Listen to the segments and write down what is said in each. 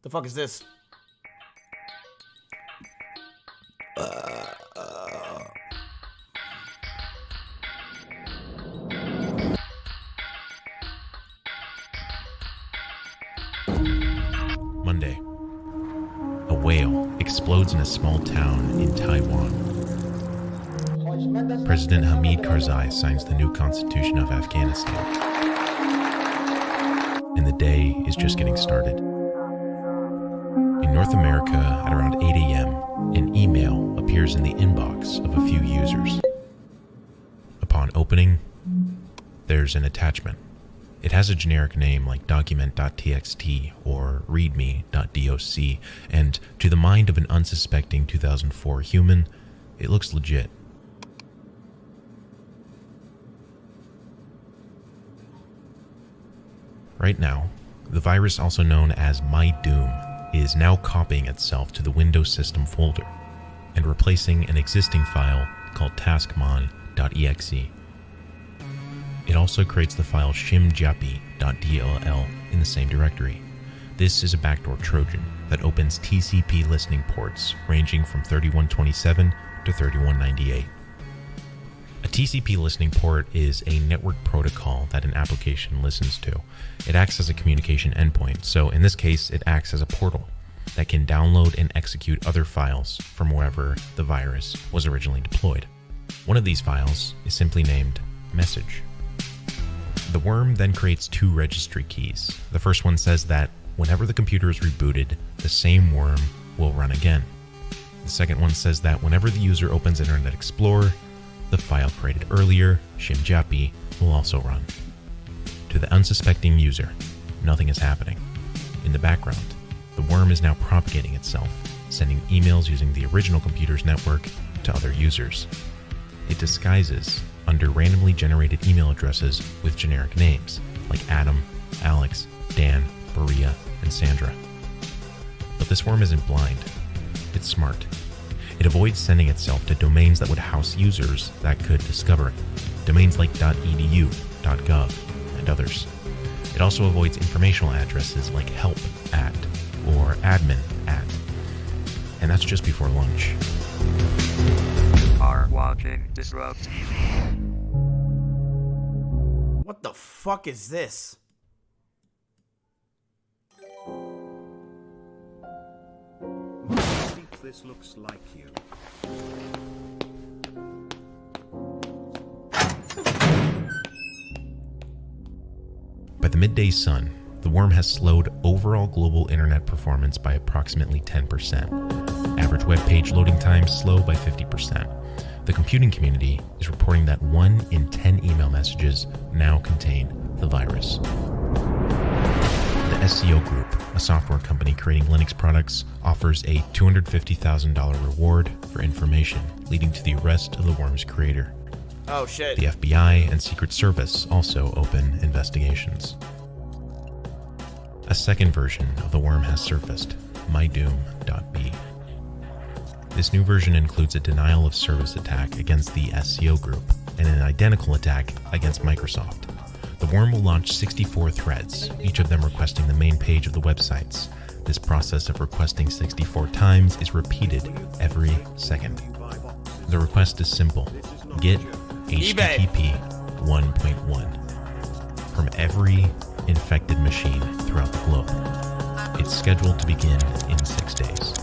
The fuck is this? Monday. A whale explodes in a small town in Taiwan. President Hamid Karzai signs the new constitution of Afghanistan. And the day is just getting started. In North America, at around 8 a.m., an email appears in the inbox of a few users. Upon opening, there's an attachment. It has a generic name like document.txt or readme.doc, and to the mind of an unsuspecting 2004 human, it looks legit. Right now, the virus, also known as My Doom, is now copying itself to the Windows System folder and replacing an existing file called taskmon.exe. It also creates the file shimjapi.dll in the same directory. This is a backdoor Trojan that opens TCP listening ports ranging from 3127 to 3198. A TCP listening port is a network protocol that an application listens to. It acts as a communication endpoint, so in this case, it acts as a portal that can download and execute other files from wherever the virus was originally deployed. One of these files is simply named message. The worm then creates two registry keys. The first one says that whenever the computer is rebooted, the same worm will run again. The second one says that whenever the user opens Internet Explorer, the file created earlier, shimjapi, will also run. To the unsuspecting user, nothing is happening. In the background, the worm is now propagating itself, sending emails using the original computer's network to other users. It disguises under randomly generated email addresses with generic names like Adam, Alex, Dan, Maria, and Sandra. But this worm isn't blind. It's smart. It avoids sending itself to domains that would house users that could discover it, domains like .edu, .gov, and others. It also avoids informational addresses like help@ or admin@, and that's just before lunch. Are watching Disrupt TV. What the fuck is this? I think this looks like you. By the midday sun, the worm has slowed overall global internet performance by approximately 10%. Average web page loading times slow by 50%. The computing community is reporting that 1 in 10 email messages now contain the virus. The SEO Group, a software company creating Linux products, offers a $250,000 reward for information, leading to the arrest of the worm's creator. Oh shit. The FBI and Secret Service also open investigations. A second version of the worm has surfaced, mydoom.b. This new version includes a denial of service attack against the SEO Group and an identical attack against Microsoft. The worm will launch 64 threads, each of them requesting the main page of the websites. This process of requesting 64 times is repeated every second. The request is simple: get HTTP 1.1 from every infected machine throughout the globe. It's scheduled to begin in 6 days.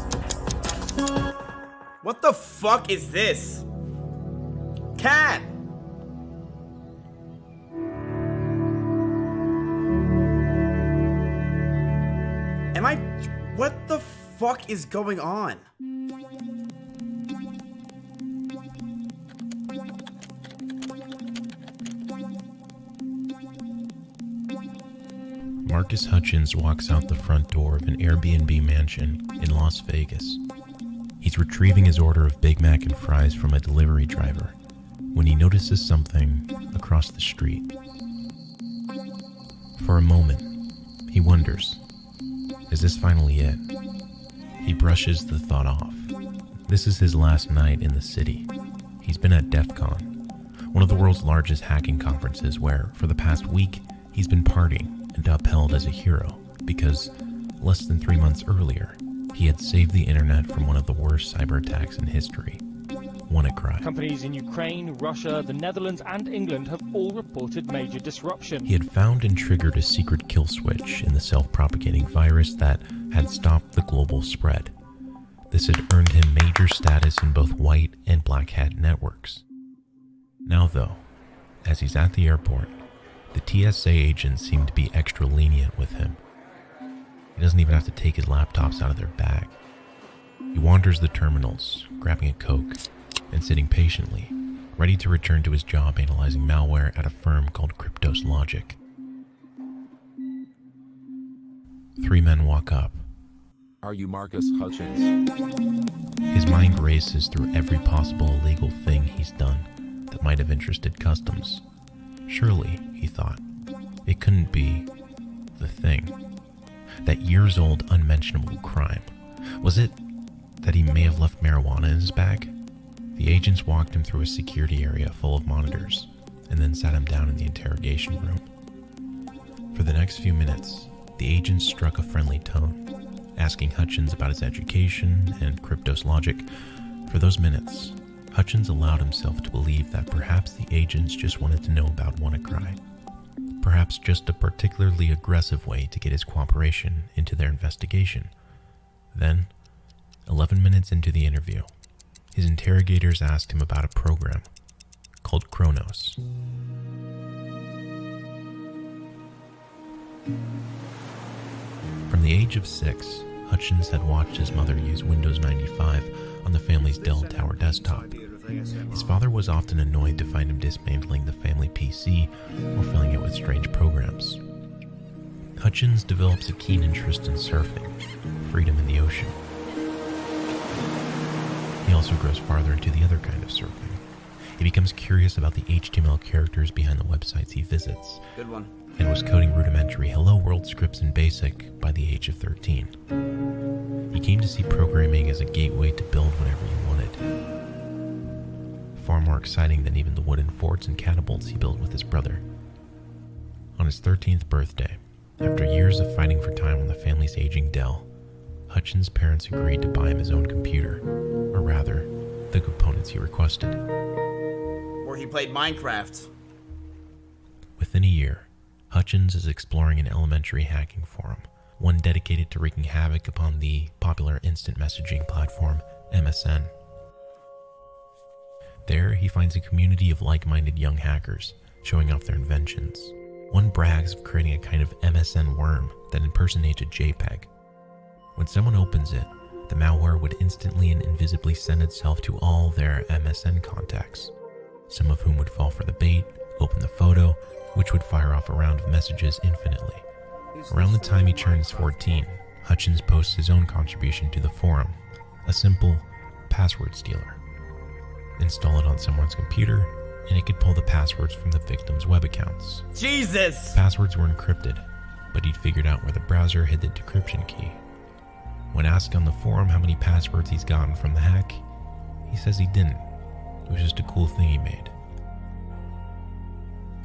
What the fuck is this? Cat! What the fuck is going on? Marcus Hutchins walks out the front door of an Airbnb mansion in Las Vegas. He's retrieving his order of Big Mac and fries from a delivery driver when he notices something across the street. For a moment, he wonders, is this finally it? He brushes the thought off. This is his last night in the city. He's been at DEF CON, one of the world's largest hacking conferences where, for the past week, he's been partying and upheld as a hero because Less than 3 months earlier, he had saved the internet from one of the worst cyber attacks in history. WannaCry. Companies in Ukraine, Russia, the Netherlands, and England have all reported major disruption. He had found and triggered a secret kill switch in the self-propagating virus that had stopped the global spread. This had earned him major status in both white and black hat networks. Now though, as he's at the airport, the TSA agents seem to be extra lenient with him. He doesn't even have to take his laptops out of their bag. He wanders the terminals, grabbing a Coke, and sitting patiently, ready to return to his job analyzing malware at a firm called Cryptos Logic. 3 men walk up. Are you Marcus Hutchins? His mind races through every possible illegal thing he's done that might have interested customs. Surely, he thought, it couldn't be the thing. That years-old unmentionable crime. Was it that he may have left marijuana in his bag? The agents walked him through a security area full of monitors and then sat him down in the interrogation room. For the next few minutes, the agents struck a friendly tone, asking Hutchins about his education and Cryptos Logic. For those minutes, Hutchins allowed himself to believe that perhaps the agents just wanted to know about WannaCry. Perhaps just a particularly aggressive way to get his cooperation into their investigation. Then, 11 minutes into the interview, his interrogators asked him about a program called Kronos. From the age of 6, Hutchins had watched his mother use Windows 95 on the family's Dell Tower desktop. His father was often annoyed to find him dismantling the family PC or filling it with strange programs. Hutchins develops a keen interest in surfing, freedom in the ocean. He also grows farther into the other kind of surfing. He becomes curious about the HTML characters behind the websites he visits. Good one. And was coding rudimentary Hello World scripts in BASIC by the age of 13. He came to see programming as a gateway to build whatever he wanted. Far more exciting than even the wooden forts and catapults he built with his brother. On his 13th birthday, after years of fighting for time on the family's aging Dell, Hutchins' parents agreed to buy him his own computer, or rather, the components he requested. Or he played Minecraft. Within a year, Hutchins is exploring an elementary hacking forum, one dedicated to wreaking havoc upon the popular instant messaging platform MSN. There, he finds a community of like-minded young hackers showing off their inventions. One brags of creating a kind of MSN worm that impersonates a JPEG. When someone opens it, the malware would instantly and invisibly send itself to all their MSN contacts, some of whom would fall for the bait, open the photo, which would fire off a round of messages infinitely. Around the time he turns 14, Hutchins posts his own contribution to the forum, a simple password stealer. Install it on someone's computer, and it could pull the passwords from the victim's web accounts. Jesus! Passwords were encrypted, but he'd figured out where the browser hid the decryption key. When asked on the forum how many passwords he's gotten from the hack, he says he didn't. It was just a cool thing he made.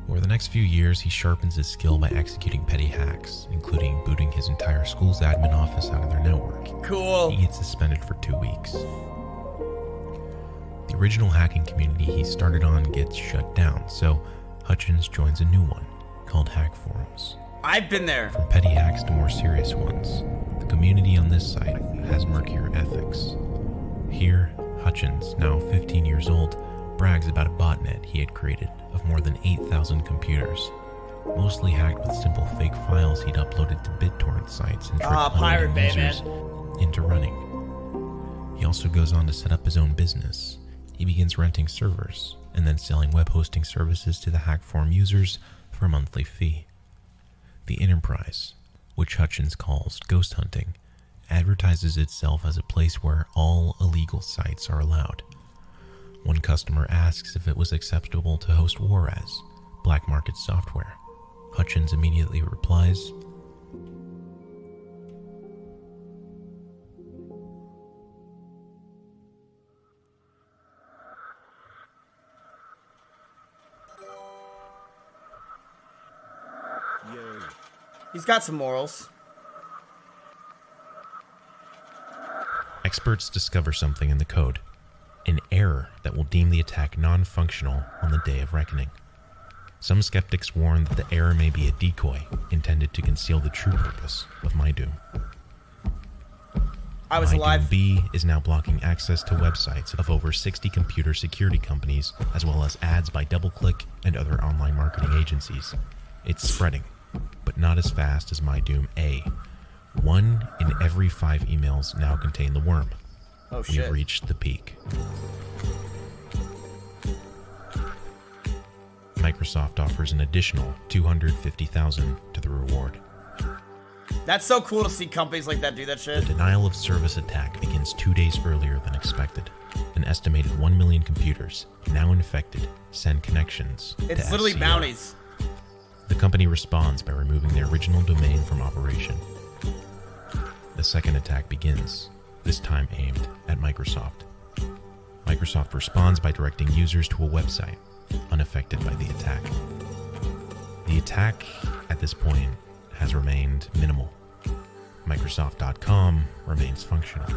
Over the next few years, he sharpens his skill by executing petty hacks, including booting his entire school's admin office out of their network. Cool. He gets suspended for 2 weeks. The original hacking community he started on gets shut down, so Hutchins joins a new one called Hack Forums. I've been there. From petty hacks to more serious ones, the community on this site has murkier ethics. Here, Hutchins, now 15 years old, brags about a botnet he had created of more than 8,000 computers, mostly hacked with simple fake files he'd uploaded to BitTorrent sites and tricked Pirate Bay, users into running. He also goes on to set up his own business. He begins renting servers and then selling web hosting services to the hack forum users for a monthly fee. The enterprise, which Hutchins calls ghost hunting, advertises itself as a place where all illegal sites are allowed. One customer asks if it was acceptable to host Juarez, black market software. Hutchins immediately replies, He's got some morals. experts discover something in the code, an error that will deem the attack non-functional on the day of reckoning. Some skeptics warn that the error may be a decoy intended to conceal the true purpose of MyDoom. I was alive. MyDoom B is now blocking access to websites of over 60 computer security companies, as well as ads by DoubleClick and other online marketing agencies. It's spreading, but not as fast as MyDoom A. 1 in every 5 emails now contain the worm. Oh shit. We've reached the peak. Microsoft offers an additional $250,000 to the reward. That's so cool to see companies like that do that shit. The denial of service attack begins 2 days earlier than expected. An estimated 1 million computers, now infected, send connections It's to literally SCO. bounties. The company responds by removing their original domain from operation. The second attack begins, this time aimed at Microsoft. Microsoft responds by directing users to a website unaffected by the attack. The attack, at this point, has remained minimal. Microsoft.com remains functional.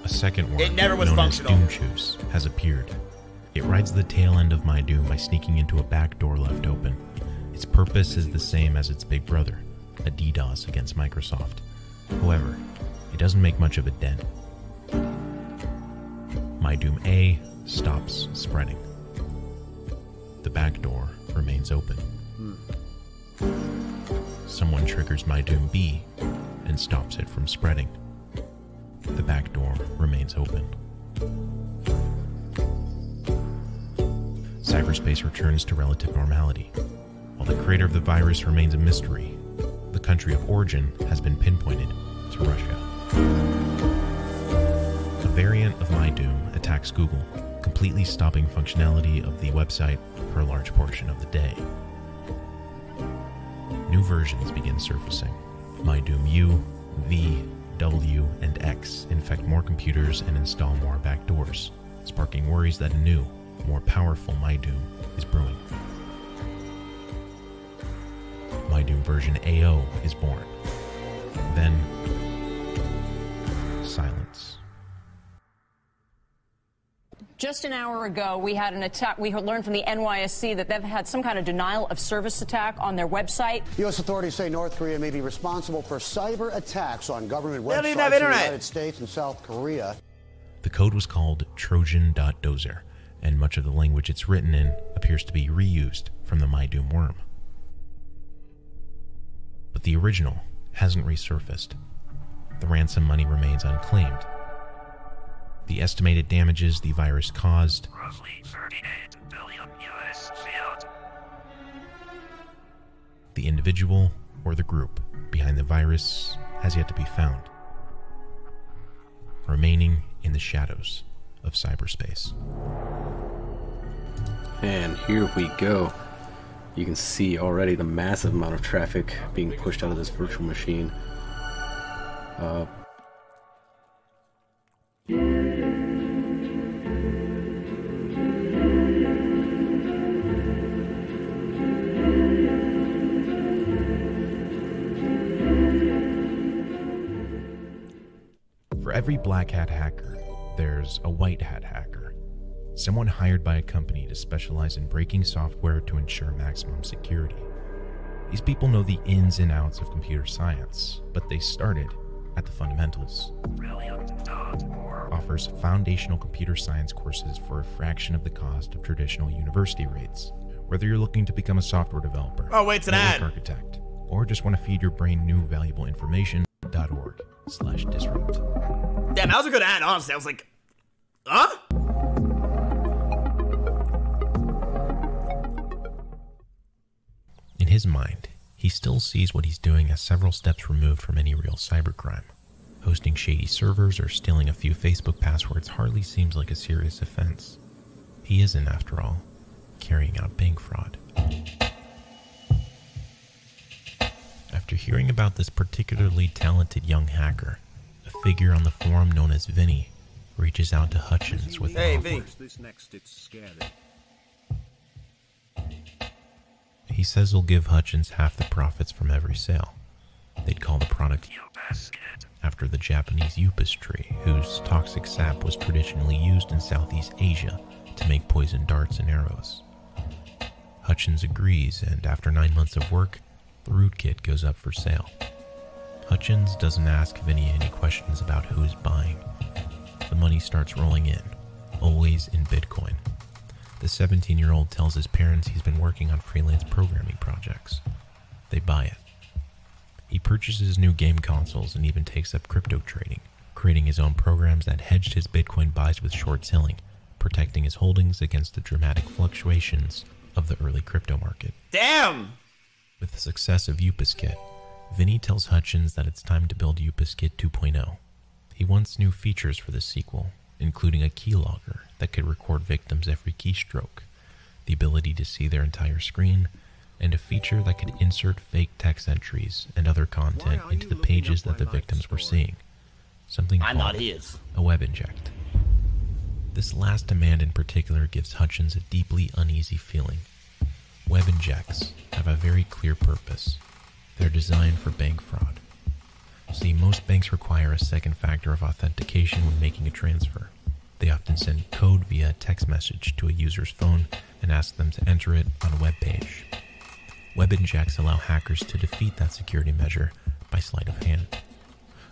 A second one, It never was known functional. as Doomchoose, has appeared. It rides the tail end of MyDoom by sneaking into a back door left open. Its purpose is the same as its big brother, a DDoS against Microsoft. However, it doesn't make much of a dent. MyDoom A stops spreading. The back door remains open. Someone triggers MyDoom B and stops it from spreading. The back door remains open. Cyberspace returns to relative normality. While the creator of the virus remains a mystery, the country of origin has been pinpointed to Russia. A variant of MyDoom attacks Google, completely stopping functionality of the website for a large portion of the day. New versions begin surfacing. MyDoom U, V, W, and X infect more computers and install more backdoors, sparking worries that a new, more powerful MyDoom is brewing. MyDoom version AO is born. Then, silence. Just an hour ago, we had an attack. We learned from the NYSC that they've had some kind of denial of service attack on their website. U.S. authorities say North Korea may be responsible for cyber attacks on government They don't websites even have in the internet. United States and South Korea. The code was called Trojan.dozer, and much of the language it's written in appears to be reused from the MyDoom worm. But the original hasn't resurfaced. The ransom money remains unclaimed. The estimated damages the virus caused Roughly 38 billion US fiat. the individual or the group behind the virus has yet to be found, remaining in the shadows of cyberspace. And here we go. You can see already the massive amount of traffic being pushed out of this virtual machine. For every black hat hacker, there's a white hat hacker. Someone hired by a company to specialize in breaking software to ensure maximum security. These people know the ins and outs of computer science, but they started at the fundamentals. Offers foundational computer science courses for a fraction of the cost of traditional university rates. Whether you're looking to become a software developer, Oh, wait, it's an network ad. architect, or just want to feed your brain new valuable information, .org/disrupt. Damn, that was a good ad, honestly. I was like, huh? In his mind, he still sees what he's doing as several steps removed from any real cybercrime. Hosting shady servers or stealing a few Facebook passwords hardly seems like a serious offense. He isn't, after all, carrying out bank fraud. After hearing about this particularly talented young hacker, a figure on the forum known as Vinny reaches out to Hutchins with Hey, an offer. Vinny. What's this next? It's scary. He says he'll give Hutchins half the profits from every sale. They'd call the product You basket. After after the Japanese upas tree, whose toxic sap was traditionally used in Southeast Asia to make poison darts and arrows. Hutchins agrees, and after 9 months of work, the rootkit goes up for sale. Hutchins doesn't ask Vinny any questions about who is buying. The money starts rolling in, always in Bitcoin. The 17-year-old tells his parents he's been working on freelance programming projects. They buy it. He purchases new game consoles and even takes up crypto trading, creating his own programs that hedged his Bitcoin buys with short selling, protecting his holdings against the dramatic fluctuations of the early crypto market. Damn! With the success of Upaskit, Vinny tells Hutchins that it's time to build Upaskit 2.0. He wants new features for the sequel, including a keylogger that could record victims' every keystroke, the ability to see their entire screen, and a feature that could insert fake text entries and other content into the pages that the victims were seeing. Something called a web inject. This last demand in particular gives Hutchins a deeply uneasy feeling. Web injects have a very clear purpose. They're designed for bank fraud. See, most banks require a second factor of authentication when making a transfer. They often send code via text message to a user's phone and ask them to enter it on a web page. Web injects allow hackers to defeat that security measure by sleight of hand.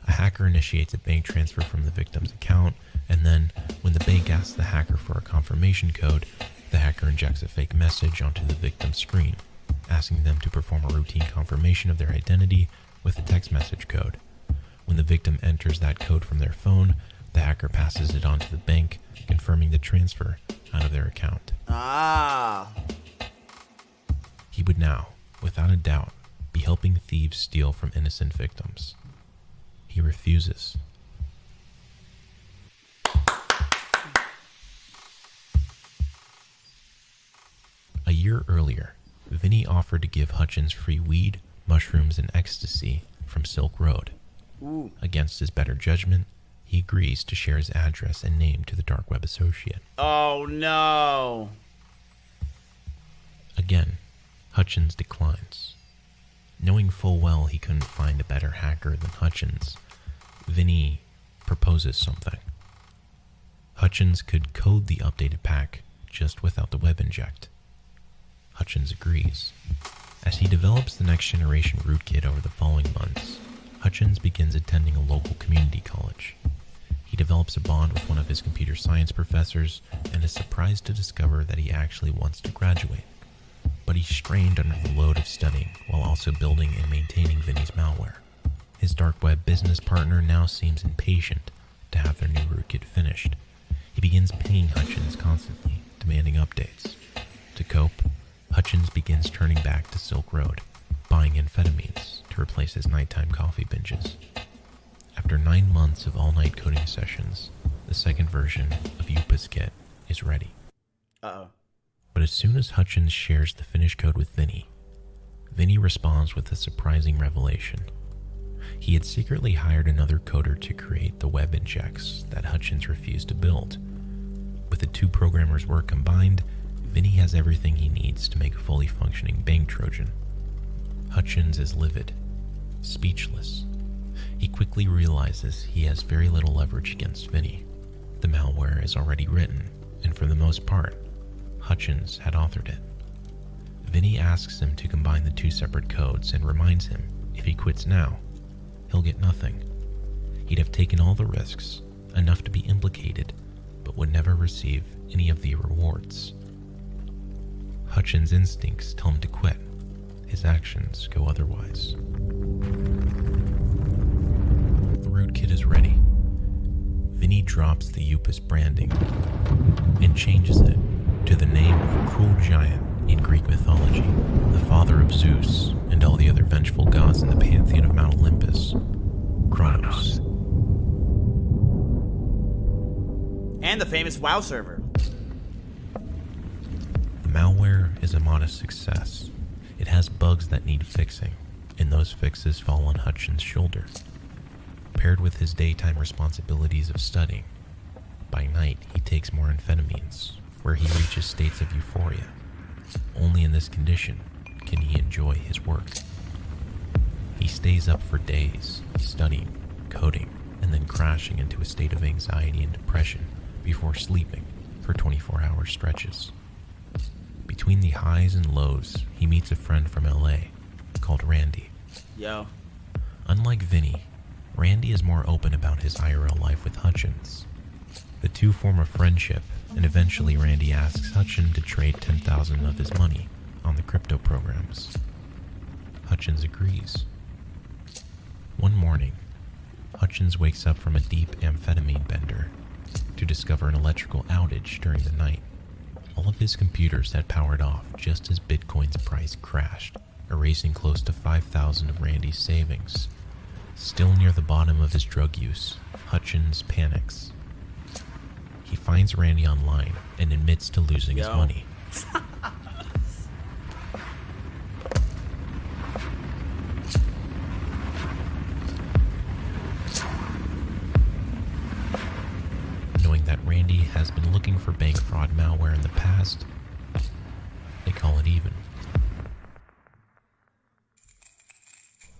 A hacker initiates a bank transfer from the victim's account, and then, when the bank asks the hacker for a confirmation code, the hacker injects a fake message onto the victim's screen, asking them to perform a routine confirmation of their identity with a text message code. When the victim enters that code from their phone, the hacker passes it on to the bank, confirming the transfer out of their account. He would now, without a doubt, be helping thieves steal from innocent victims. He refuses. A year earlier, Vinny offered to give Hutchins free weed, mushrooms, and ecstasy from Silk Road. Against his better judgment, he agrees to share his address and name to the dark web associate. Oh no! Again, Hutchins declines. Knowing full well he couldn't find a better hacker than Hutchins, Vinny proposes something. Hutchins could code the updated pack just without the web inject. Hutchins agrees. As he develops the next generation rootkit over the following months, Hutchins begins attending a local community college. He develops a bond with one of his computer science professors and is surprised to discover that he actually wants to graduate. But he's strained under the load of studying while also building and maintaining Vinny's malware. His dark web business partner now seems impatient to have their new rootkit finished. He begins pinging Hutchins constantly, demanding updates. To cope, Hutchins begins turning back to Silk Road, buying amphetamines to replace his nighttime coffee binges. After 9 months of all-night coding sessions, the second version of Upaskit is ready. But as soon as Hutchins shares the finished code with Vinny, Vinny responds with a surprising revelation. He had secretly hired another coder to create the web injects that Hutchins refused to build. With the two programmers' work combined, Vinny has everything he needs to make a fully functioning bank Trojan. Hutchins is livid, speechless. He quickly realizes he has very little leverage against Vinny. The malware is already written, and for the most part, Hutchins had authored it. Vinny asks him to combine the two separate codes and reminds him if he quits now, he'll get nothing. He'd have taken all the risks, enough to be implicated, but would never receive any of the rewards. Hutchins' instincts tell him to quit. His actions go otherwise. The rootkit is ready. Vinny drops the Upas branding and changes it to the name of a cruel giant in Greek mythology, the father of Zeus and all the other vengeful gods in the pantheon of Mount Olympus, Kronos. And the famous WoW server. The malware is a modest success. It has bugs that need fixing, and those fixes fall on Hutchins' shoulder. Paired with his daytime responsibilities of studying, by night he takes more amphetamines, where he reaches states of euphoria. Only in this condition can he enjoy his work. He stays up for days, studying, coding and then crashing into a state of anxiety and depression before sleeping for 24-hour stretches. Between the highs and lows, he meets a friend from LA called Randy. Yo. Unlike Vinny, Randy is more open about his IRL life with Hutchins. The two form a friendship, and eventually Randy asks Hutchins to trade $10,000 of his money on the crypto programs. Hutchins agrees. One morning, Hutchins wakes up from a deep amphetamine bender to discover an electrical outage during the night. All of his computers had powered off just as Bitcoin's price crashed, erasing close to 5,000 of Randy's savings. Still near the bottom of his drug use, Hutchins panics. He finds Randy online and admits to losing his money. Knowing that Randy has been looking for bank fraud malware in the past, they call it even.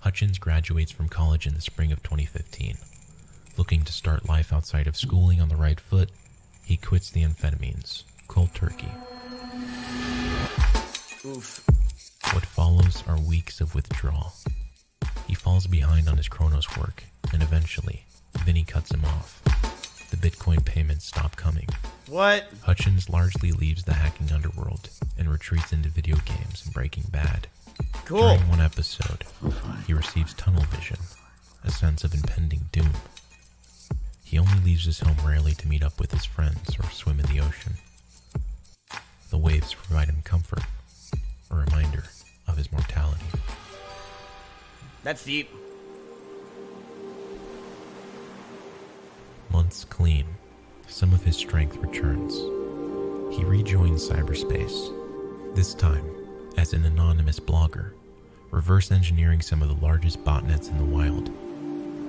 Hutchins graduates from college in the spring of 2015. Looking to start life outside of schooling on the right foot, he quits the amphetamines, cold turkey. Oof. What follows are weeks of withdrawal. He falls behind on his Chronos work, and eventually, Vinny cuts him off. The Bitcoin payments stop coming. What? Hutchins largely leaves the hacking underworld and retreats into video games and Breaking Bad. Cool. During one episode, he receives tunnel vision, a sense of impending doom. He only leaves his home rarely to meet up with his friends or swim in the ocean. The waves provide him comfort, a reminder of his mortality. That's deep. Months clean, some of his strength returns. He rejoins cyberspace, this time as an anonymous blogger, reverse engineering some of the largest botnets in the wild.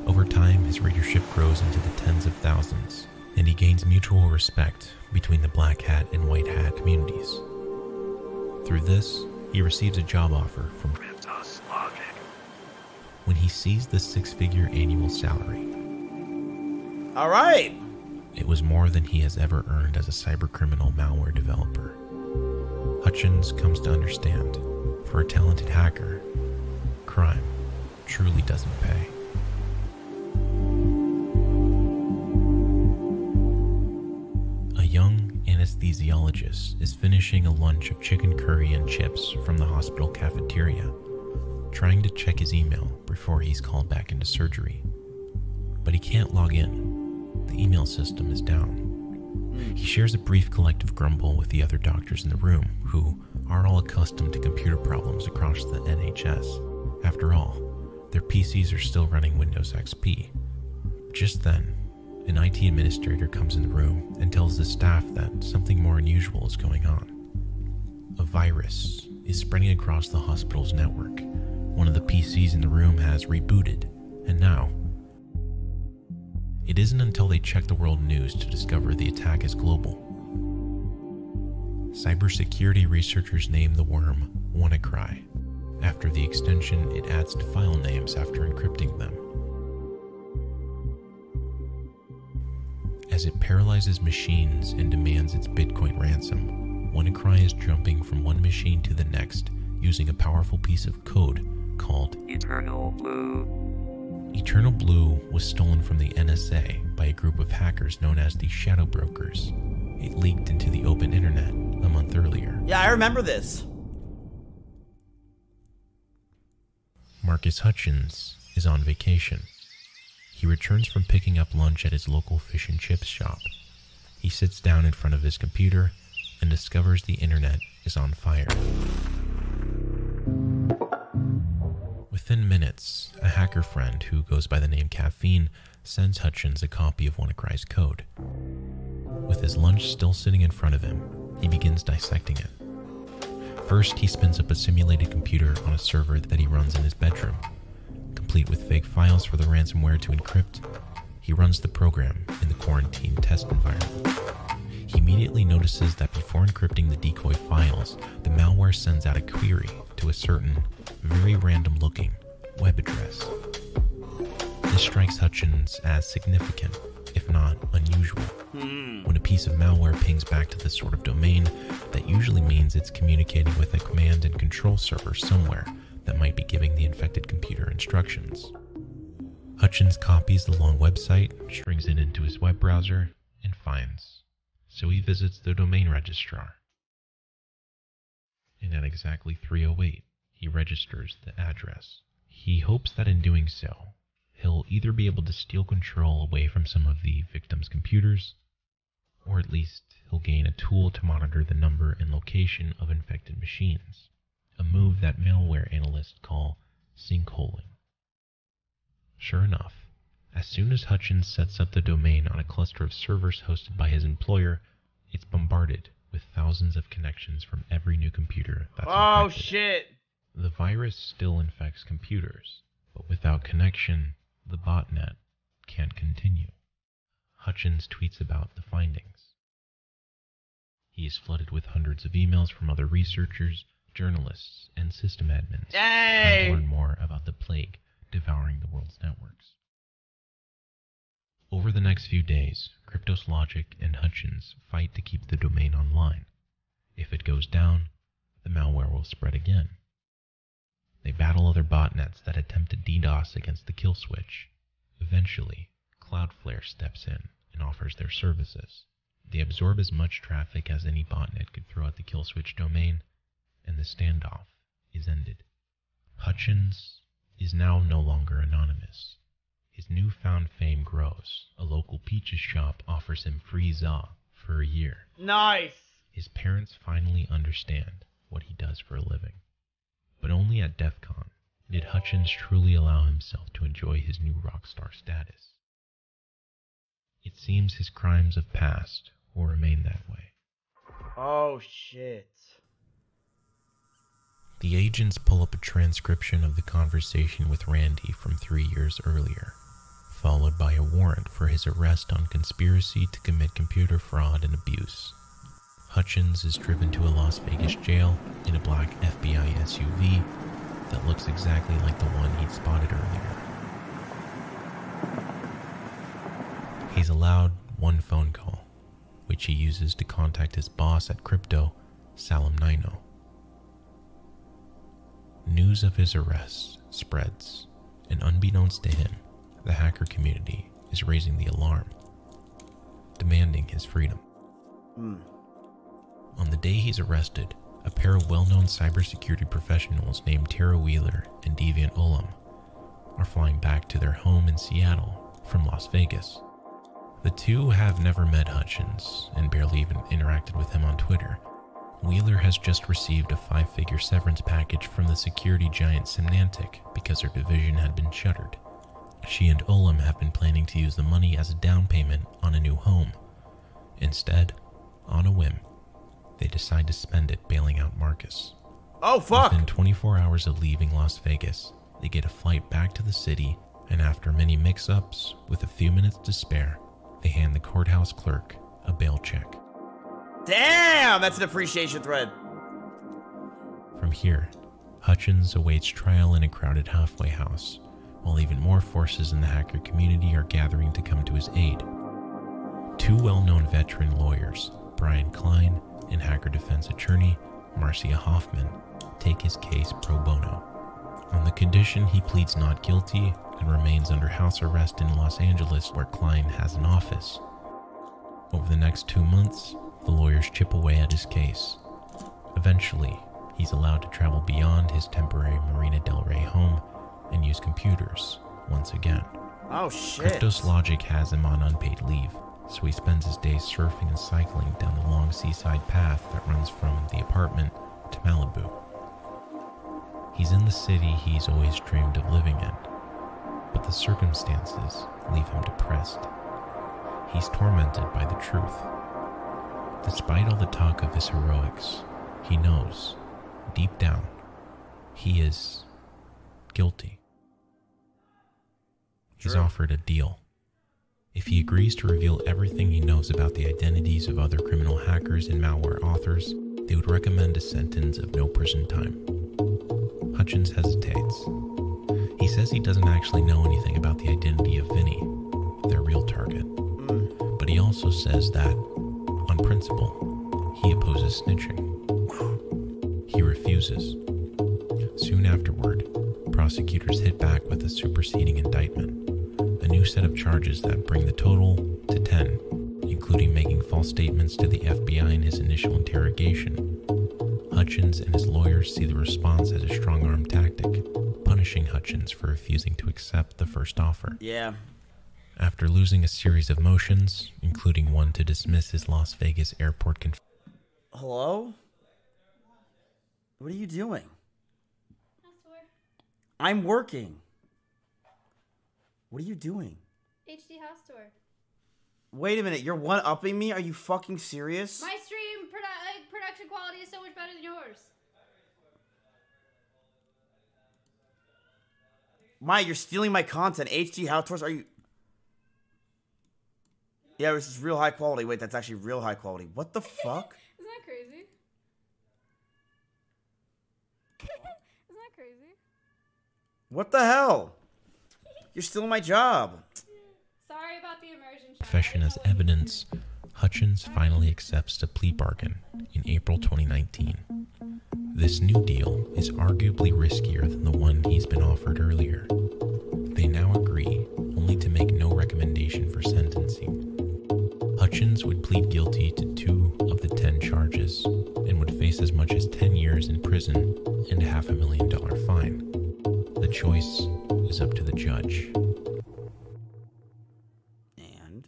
Over time, his readership grows into the tens of thousands, and he gains mutual respect between the black hat and white hat communities. Through this, he receives a job offer from Cryptos Logic. when he sees the six-figure annual salary. All right. It was more than he has ever earned as a cybercriminal malware developer. Hutchins comes to understand, for a talented hacker, crime truly doesn't pay. A young anesthesiologist is finishing a lunch of chicken curry and chips from the hospital cafeteria, trying to check his email before he's called back into surgery. But he can't log in. The email system is down. He shares a brief collective grumble with the other doctors in the room, who are all accustomed to computer problems across the NHS. After all, their PCs are still running Windows XP. Just then, an IT administrator comes in the room and tells the staff that something more unusual is going on. A virus is spreading across the hospital's network. One of the PCs in the room has rebooted, and now, it isn't until they check the world news to discover the attack is global. Cybersecurity researchers name the worm WannaCry, after the extension it adds to file names after encrypting them. As it paralyzes machines and demands its Bitcoin ransom, WannaCry is jumping from one machine to the next using a powerful piece of code called Eternal Blue. Eternal Blue was stolen from the NSA by a group of hackers known as the Shadow Brokers. It leaked into the open internet a month earlier. Yeah, I remember this. Marcus Hutchins is on vacation. He returns from picking up lunch at his local fish and chips shop. He sits down in front of his computer and discovers the internet is on fire. Within minutes, a hacker friend who goes by the name Caffeine sends Hutchins a copy of WannaCry's code. With his lunch still sitting in front of him, he begins dissecting it. First, he spins up a simulated computer on a server that he runs in his bedroom. Complete with fake files for the ransomware to encrypt, he runs the program in the quarantine test environment. He immediately notices that before encrypting the decoy files, the malware sends out a query to a certain, very random-looking web address. This strikes Hutchins as significant, if not unusual. When a piece of malware pings back to this sort of domain, that usually means it's communicating with a command and control server somewhere that might be giving the infected computer instructions. Hutchins copies the long website, strings it into his web browser, and finds. So he visits the domain registrar. And at exactly 3:08, he registers the address. He hopes that in doing so, he'll either be able to steal control away from some of the victims' computers, or at least he'll gain a tool to monitor the number and location of infected machines, a move that malware analysts call sinkholing. Sure enough, as soon as Hutchins sets up the domain on a cluster of servers hosted by his employer, it's bombarded with thousands of connections from every new computer that's Oh, infected. shit. The virus still infects computers, but without connection, the botnet can't continue. Hutchins tweets about the findings. He is flooded with hundreds of emails from other researchers, journalists, and system admins trying to learn more about the plague devouring the world's networks. Over the next few days, Cryptos Logic and Hutchins fight to keep the domain online. If it goes down, the malware will spread again. They battle other botnets that attempt to DDoS against the kill switch. Eventually, Cloudflare steps in and offers their services. They absorb as much traffic as any botnet could throw at the kill switch domain, and the standoff is ended. Hutchins is now no longer anonymous. His newfound fame grows. A local pizza shop offers him free za for a year. Nice. His parents finally understand what he does for a living. But only at DEF CON did Hutchins truly allow himself to enjoy his new rock star status. It seems his crimes of past will remain that way. Oh, shit. The agents pull up a transcription of the conversation with Randy from 3 years earlier, followed by a warrant for his arrest on conspiracy to commit computer fraud and abuse. Hutchins is driven to a Las Vegas jail in a black FBI SUV that looks exactly like the one he'd spotted earlier. He's allowed one phone call, which he uses to contact his boss at Crypto, Salim Nino. News of his arrest spreads, and unbeknownst to him, the hacker community is raising the alarm, demanding his freedom. On the day he's arrested, a pair of well-known cybersecurity professionals named Tara Wheeler and Deviant Ollam are flying back to their home in Seattle from Las Vegas. The two have never met Hutchins and barely even interacted with him on Twitter. Wheeler has just received a 5-figure severance package from the security giant Symantec because her division had been shuttered. She and Ollam have been planning to use the money as a down payment on a new home. Instead, on a whim, they decide to spend it bailing out Marcus. Oh, fuck! Within 24 hours of leaving Las Vegas, they get a flight back to the city, and after many mix-ups, with a few minutes to spare, they hand the courthouse clerk a bail check. Damn, that's an appreciation thread. From here, Hutchins awaits trial in a crowded halfway house, while even more forces in the hacker community are gathering to come to his aid. Two well-known veteran lawyers, Brian Klein and hacker defense attorney Marcia Hoffman, take his case pro bono, on the condition he pleads not guilty and remains under house arrest in Los Angeles, where Klein has an office. Over the next 2 months, the lawyers chip away at his case. Eventually, he's allowed to travel beyond his temporary Marina Del Rey home and use computers once again. Oh, shit. Cryptos Logic has him on unpaid leave, so he spends his days surfing and cycling down the long seaside path that runs from the apartment to Malibu. He's in the city he's always dreamed of living in, but the circumstances leave him depressed. He's tormented by the truth. Despite all the talk of his heroics, he knows, deep down, he is guilty. He's offered a deal. If he agrees to reveal everything he knows about the identities of other criminal hackers and malware authors, they would recommend a sentence of no prison time. Hutchins hesitates. He says he doesn't actually know anything about the identity of Vinny, their real target. But he also says that, on principle, he opposes snitching. He refuses. Soon afterward, prosecutors hit back with a superseding indictment, a new set of charges that bring the total to 10, including making false statements to the FBI in his initial interrogation. Hutchins and his lawyers see the response as a strong-arm tactic, punishing Hutchins for refusing to accept the first offer. Yeah. After losing a series of motions, including one to dismiss his Las Vegas airport Hello? What are you doing? I'm working. What are you doing? HD house tour. Wait a minute, you're one-upping me? Are you fucking serious? My stream production quality is so much better than yours. Maya, you're stealing my content. HD house tours, are you... Yeah, this is real high quality. Wait, that's actually real high quality. What the fuck? Isn't that crazy? Isn't that crazy? What the hell? You're stealing my job. Sorry about the immersion. confession as evidence, Hutchins finally accepts a plea bargain in April 2019. This new deal is arguably riskier than the one he's been offered earlier. They now agree only to make no recommendation for sentencing. Hutchins would plead guilty to 2 of the 10 charges and would face as much as 10 years in prison and a $500,000 fine. The choice is up to the judge. And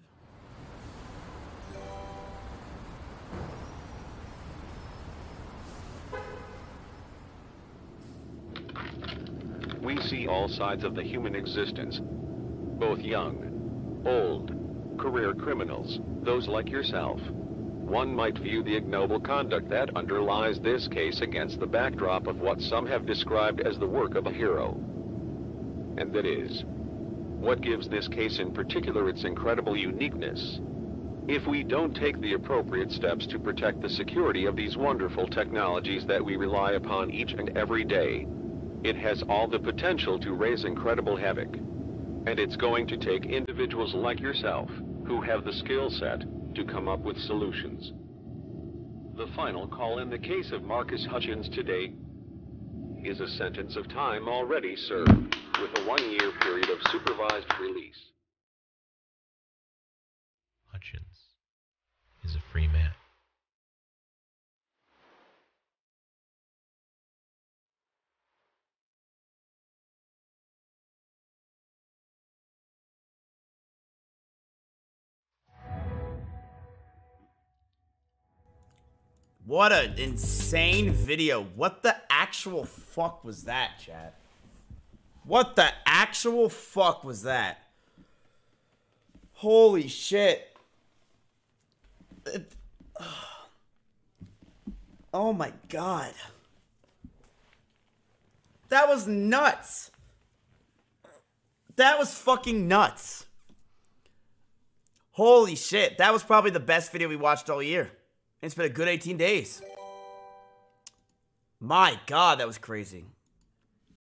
we see all sides of the human existence, both young, old, career criminals, those like yourself. One might view the ignoble conduct that underlies this case against the backdrop of what some have described as the work of a hero. And that is, what gives this case in particular its incredible uniqueness. If we don't take the appropriate steps to protect the security of these wonderful technologies that we rely upon each and every day, it has all the potential to raise incredible havoc. And it's going to take individuals like yourself, who have the skill set, to come up with solutions. The final call in the case of Marcus Hutchins today is a sentence of time already served, with a 1-year period of supervised release. Hutchins is a free man. what an insane video. What the actual fuck was that, chat? What the actual fuck was that? Holy shit. Oh my god. That was nuts. That was fucking nuts. Holy shit. That was probably the best video we watched all year. It's been a good 18 days. My god, that was crazy.